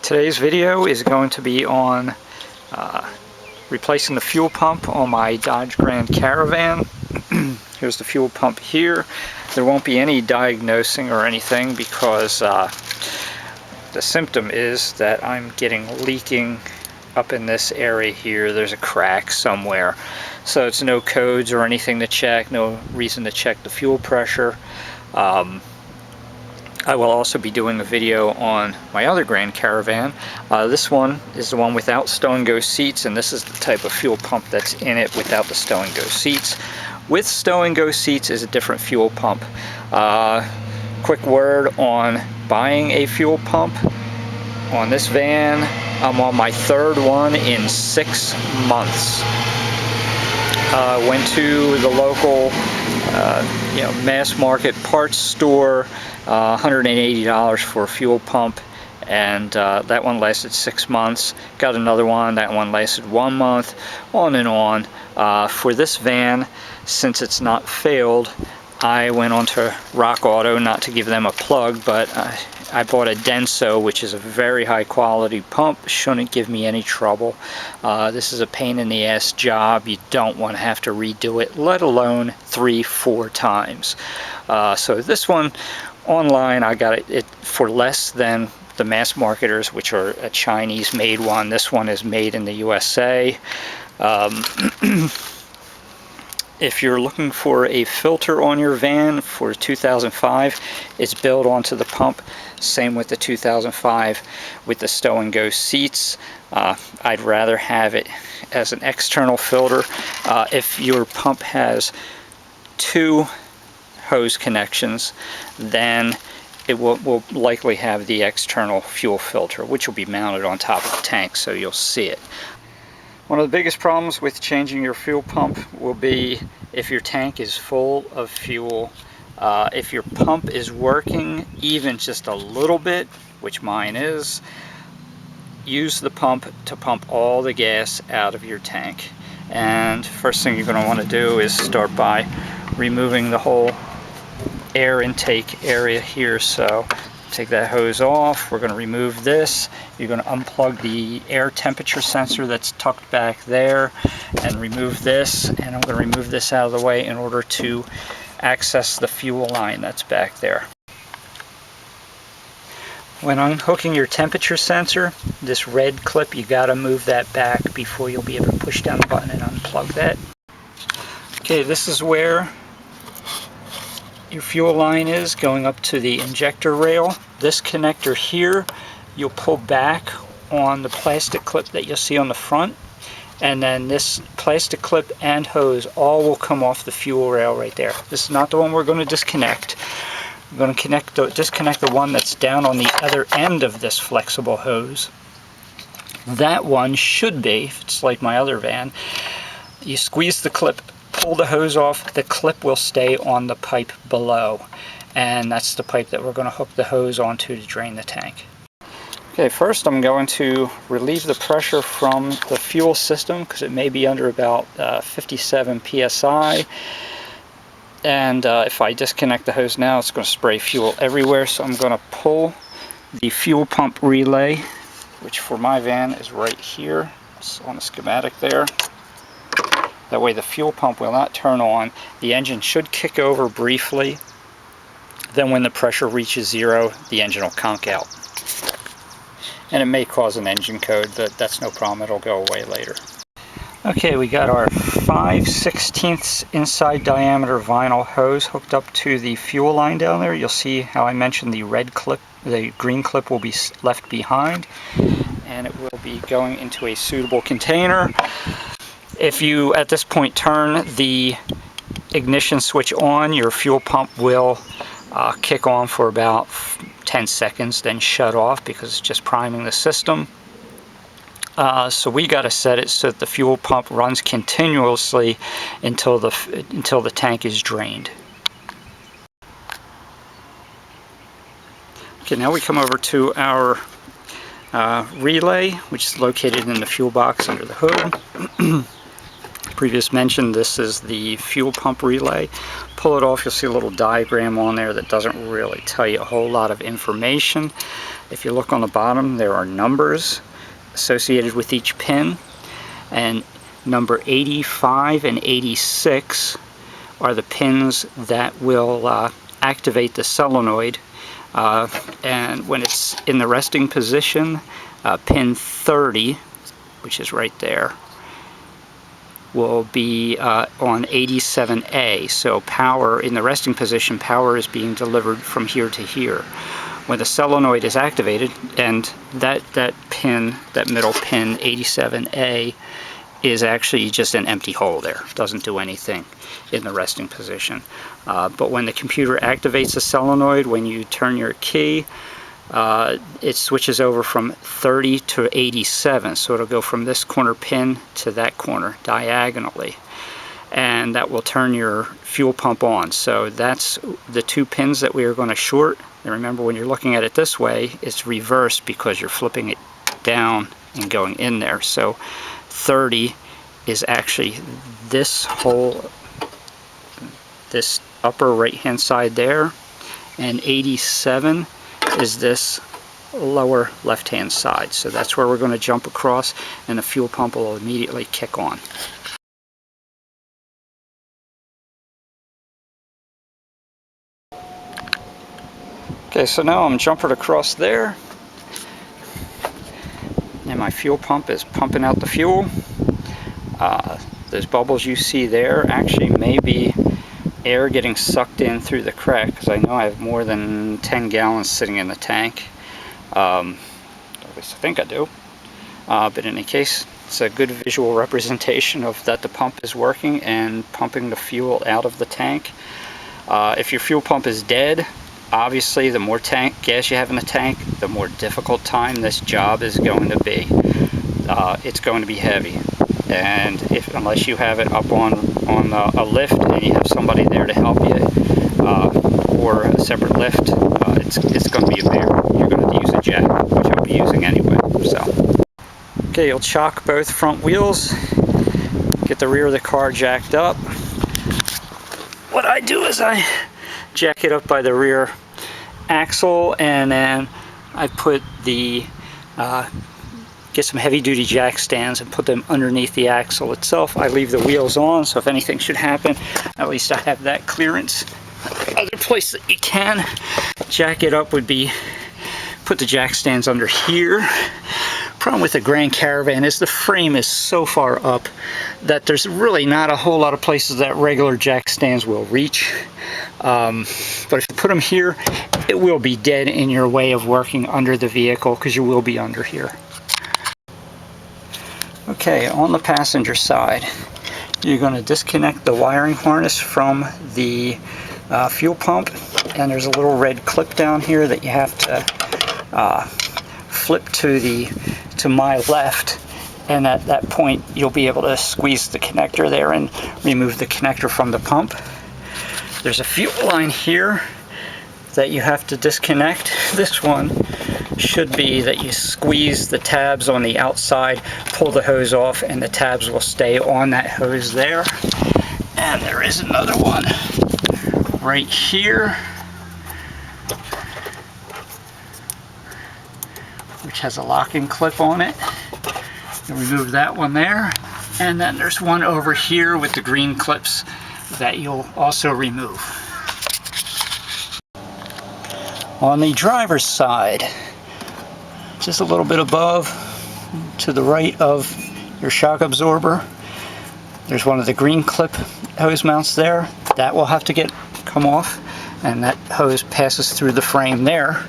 Today's video is going to be on replacing the fuel pump on my Dodge Grand Caravan. Here's the fuel pump here. There won't be any diagnosing or anything because the symptom is that I'm getting leaking up in this area here. There's a crack somewhere. So it's no codes or anything to check, no reason to check the fuel pressure. I will also be doing a video on my other Grand Caravan. This one is the one without Stow-N-Go seats, and this is the type of fuel pump that's in it without the Stow-N-Go seats. With Stow-N-Go seats is a different fuel pump. Quick word on buying a fuel pump. On this van, I'm on my third one in 6 months. Went to the local mass market parts store, $180 for a fuel pump, and that one lasted 6 months. Got another one, that one lasted 1 month, on and on. For this van, since it's not failed, I went on to Rock Auto, not to give them a plug, but I bought a Denso, which is a very high quality pump. Shouldn't give me any trouble. This is a pain in the ass job. You don't want to have to redo it, let alone 3-4 times. So this one online, I got it for less than the mass marketers, which are a Chinese made one. This one is made in the USA. If you're looking for a filter on your van for 2005, it's built onto the pump. Same with the 2005 with the Stow-N-Go seats. I'd rather have it as an external filter. If your pump has 2 hose connections, then it will likely have the external fuel filter, which will be mounted on top of the tank, so you'll see it. One of the biggest problems with changing your fuel pump will be if your tank is full of fuel. If your pump is working even just a little bit, which mine is, use the pump to pump all the gas out of your tank. And first thing you're going to want to do is start by removing the whole air intake area here. So take that hose off. We're going to remove this. You're going to unplug the air temperature sensor that's tucked back there and remove this. And I'm going to remove this out of the way in order to access the fuel line that's back there. When unhooking your temperature sensor, this red clip, you got to move that back before you'll be able to push down the button and unplug that. Okay, this is where your fuel line is going up to the injector rail. This connector here, you'll pull back on the plastic clip that you'll see on the front, and then this plastic clip and hose all will come off the fuel rail right there. This is not the one we're going to disconnect. We're going to disconnect the one that's down on the other end of this flexible hose. That one should be, if it's like my other van, you squeeze the clip, pull the hose off, the clip will stay on the pipe below, and that's the pipe that we're going to hook the hose onto to drain the tank. Okay, first I'm going to relieve the pressure from the fuel system because it may be under about 57 psi, and if I disconnect the hose now, it's going to spray fuel everywhere. So I'm going to pull the fuel pump relay, which for my van is right here. It's on the schematic there. That way the fuel pump will not turn on. The engine should kick over briefly. Then when the pressure reaches 0, the engine will conk out. And it may cause an engine code, that's no problem, it'll go away later. Okay, we got our 5/16 inside diameter vinyl hose hooked up to the fuel line down there. You'll see how I mentioned the red clip, the green clip will be left behind, and it will be going into a suitable container. If you, at this point, turn the ignition switch on, your fuel pump will kick on for about 10 seconds, then shut off because it's just priming the system. So we got to set it so that the fuel pump runs continuously until the tank is drained. Okay, now we come over to our relay, which is located in the fuel box under the hood. Previous mentioned, this is the fuel pump relay. Pull it off, you'll see a little diagram on there that doesn't really tell you a whole lot of information. If you look on the bottom, there are numbers associated with each pin, and number 85 and 86 are the pins that will activate the solenoid, and when it's in the resting position, pin 30, which is right there, will be on 87A. So power in the resting position, power is being delivered from here to here. When the solenoid is activated, and that pin, that middle pin 87A, is actually just an empty hole there. Doesn't do anything in the resting position. But when the computer activates the solenoid, when you turn your key, it switches over from 30 to 87. So it'll go from this corner pin to that corner diagonally. And that will turn your fuel pump on. So that's the two pins that we are going to short. And remember, when you're looking at it this way, it's reversed because you're flipping it down and going in there. So 30 is actually this whole, this upper right hand side there, and 87 is this lower left hand side. So that's where we're going to jump across, and the fuel pump will immediately kick on. Okay, so now I'm jumping across there, and my fuel pump is pumping out the fuel. Those bubbles you see there actually may be air getting sucked in through the crack, because I know I have more than 10 gallons sitting in the tank. At least I think I do. But in any case, it's a good visual representation of that the pump is working and pumping the fuel out of the tank. If your fuel pump is dead, obviously the more gas you have in the tank, the more difficult time this job is going to be. It's going to be heavy, and unless you have it up on a lift and you have somebody there to help you, or a separate lift, it's going to be a bear. You're going to use a jack, which I'll be using anyway. So, okay, you'll chock both front wheels, get the rear of the car jacked up. What I do is I jack it up by the rear axle, and then I put the get some heavy-duty jack stands and put them underneath the axle itself. I leave the wheels on, so if anything should happen, at least I have that clearance. Other place that you can jack it up would be put the jack stands under here. Problem with the Grand Caravan is the frame is so far up that there's really not a whole lot of places that regular jack stands will reach. But if you put them here, it will be dead in your way of working under the vehicle, because you will be under here. Okay, on the passenger side, you're going to disconnect the wiring harness from the fuel pump, and there's a little red clip down here that you have to flip to my left, and at that point you'll be able to squeeze the connector there and remove the connector from the pump. There's a fuel line here that you have to disconnect. This one should be that you squeeze the tabs on the outside, pull the hose off, and the tabs will stay on that hose there. And there is another one right here, which has a locking clip on it. You remove that one there, and then there's one over here with the green clips that you'll also remove. On the driver's side, just a little bit above to the right of your shock absorber, there's one of the green clip hose mounts there. That will have to come off, and that hose passes through the frame there.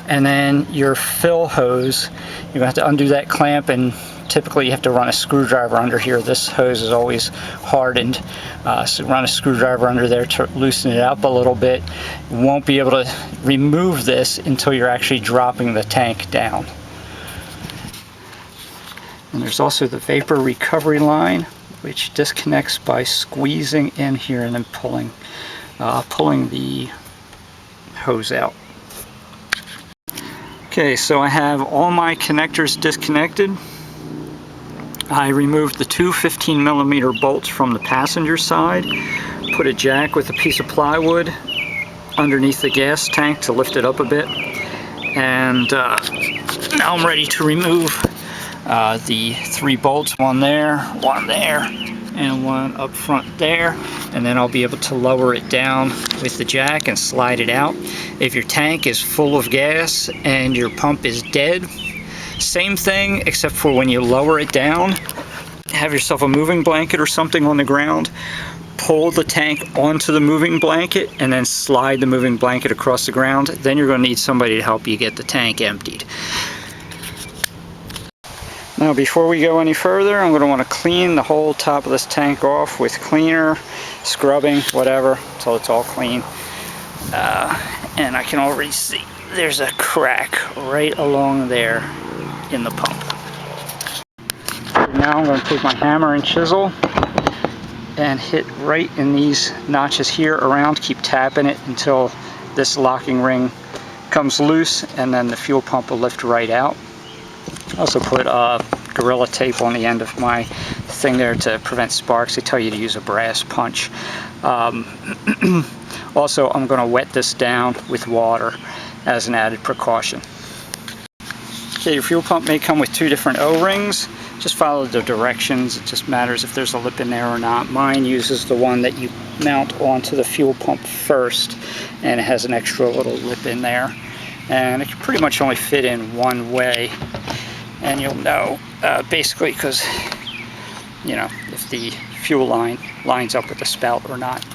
And then your fill hose, you're going to have to undo that clamp, and typically you have to run a screwdriver under here. This hose is always hardened, so run a screwdriver under there to loosen it up a little bit. You won't be able to remove this until you're actually dropping the tank down. And there's also the vapor recovery line, which disconnects by squeezing in here and then pulling the hose out. Okay, so I have all my connectors disconnected. I removed the two 15mm bolts from the passenger side, put a jack with a piece of plywood underneath the gas tank to lift it up a bit, And now I'm ready to remove the 3 bolts, one there, and one up front there, and then I'll be able to lower it down with the jack and slide it out. If your tank is full of gas and your pump is dead, same thing, except for when you lower it down, have yourself a moving blanket or something on the ground, pull the tank onto the moving blanket, and then slide the moving blanket across the ground. Then you're going to need somebody to help you get the tank emptied. Now before we go any further, I'm going to want to clean the whole top of this tank off with cleaner, scrubbing, whatever, until it's all clean. And I can already see there's a crack right along there in the pump. Now I'm going to take my hammer and chisel and hit right in these notches here around, keep tapping it until this locking ring comes loose, and then the fuel pump will lift right out. I also put Gorilla Tape on the end of my thing there to prevent sparks. They tell you to use a brass punch. Also, I'm going to wet this down with water as an added precaution. Okay, your fuel pump may come with 2 different O-rings. Just follow the directions. It just matters if there's a lip in there or not. Mine uses the one that you mount onto the fuel pump first, and it has an extra little lip in there. And it can pretty much only fit in one way. And you'll know, basically, because, you know, if the fuel line lines up with the spout or not.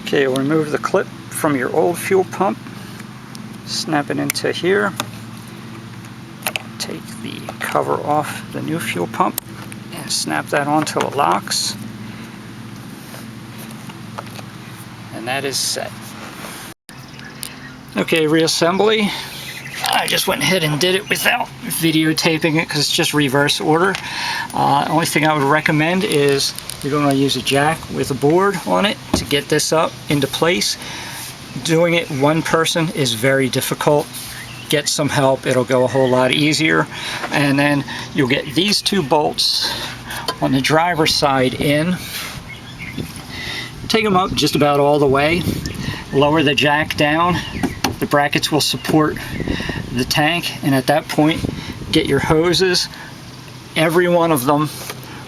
Okay, you'll remove the clip from your old fuel pump. Snap it into here. Take the cover off the new fuel pump and snap that on till it locks. And that is set. Okay, reassembly. I just went ahead and did it without videotaping it because it's just reverse order. Only thing I would recommend is you're going to use a jack with a board on it to get this up into place. Doing it one person is very difficult. Get some help, it'll go a whole lot easier. And then you'll get these 2 bolts on the driver's side in. Take them up just about all the way. Lower the jack down. The brackets will support the tank, and at that point get your hoses, every one of them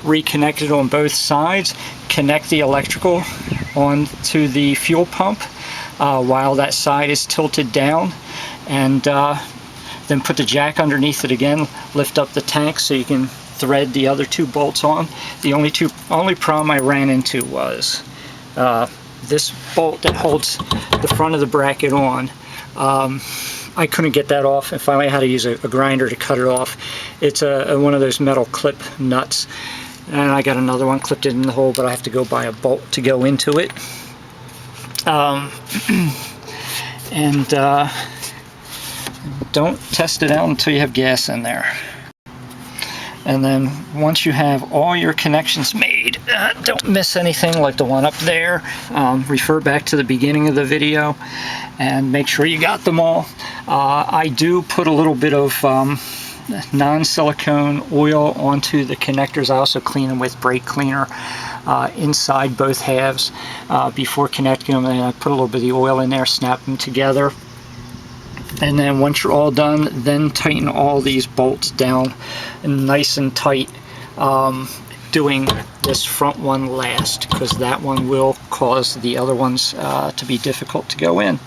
reconnected on both sides. Connect the electrical onto the fuel pump while that side is tilted down, and then put the jack underneath it again. Lift up the tank so you can thread the other 2 bolts on. The only problem I ran into was this bolt that holds the front of the bracket on. I couldn't get that off, and finally I had to use a grinder to cut it off. It's one of those metal clip nuts, and I got another one clipped in the hole, but I have to go buy a bolt to go into it. Don't test it out until you have gas in there. And then once you have all your connections made, don't miss anything like the one up there. Refer back to the beginning of the video and make sure you got them all. I do put a little bit of non-silicone oil onto the connectors. I also clean them with brake cleaner inside both halves before connecting them, and I put a little bit of the oil in there, snap them together. And then once you're all done, then tighten all these bolts down nice and tight, doing this front one last, because that one will cause the other ones to be difficult to go in.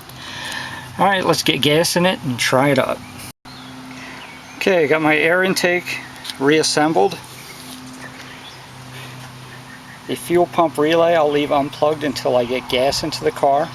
Alright, let's get gas in it and try it up. Okay, I got my air intake reassembled. The fuel pump relay I'll leave unplugged until I get gas into the car.